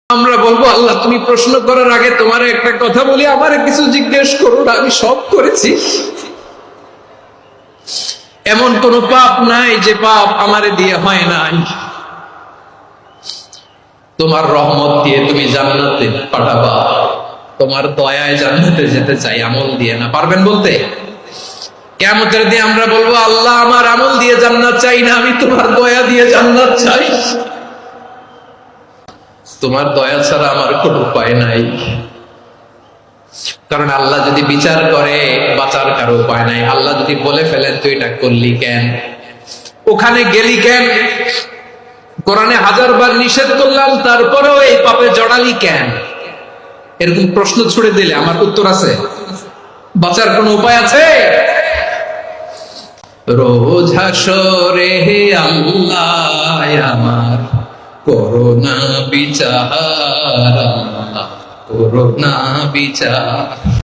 আমরা বলবো আল্লাহ তুমি প্রশ্ন করার আগে তোমার একটা কথা বলি, আমারে কিছু জিজ্ঞেস করো না, আমি সব করেছি। এমন কোন পাপ নাই যে পাপ আমারে দিয়ে হয় নাই। তোমার রহমত দিয়ে তুমি জান্নাতে পাঠাবা, তোমার দয়ায় জান্নাতে যেতে চাই, আমল দিয়ে না। পারবেন বলতে? কিয়ামতের দিন আমরা বলবো আল্লাহ আমার আমল দিয়ে জান্নাত চাই না, আমি তোমার দয়া দিয়ে জান্নাত চাই। তোমার দয়া ছাড়া আমার কোনো উপায় নাই। কারণ আল্লাহ যদি বিচার করে বাঁচার কারো উপায় নাই। আল্লাহ যদি বলে ফেলেন তুই এটা করলি কেন, ওখানে গেলি কেন, কোরআনে 1000 বার নিষেধ করলাম তারপরেও এই পাপে জড়ালি কেন, এরকম প্রশ্ন ছুড়ে দিলে আমার উত্তর আছে? বাঁচার কোনো উপায় আছে? রোজ হাসরে হে আল্লাহ আমার করোনা বিচার, আল্লাহ করোনা বিচার।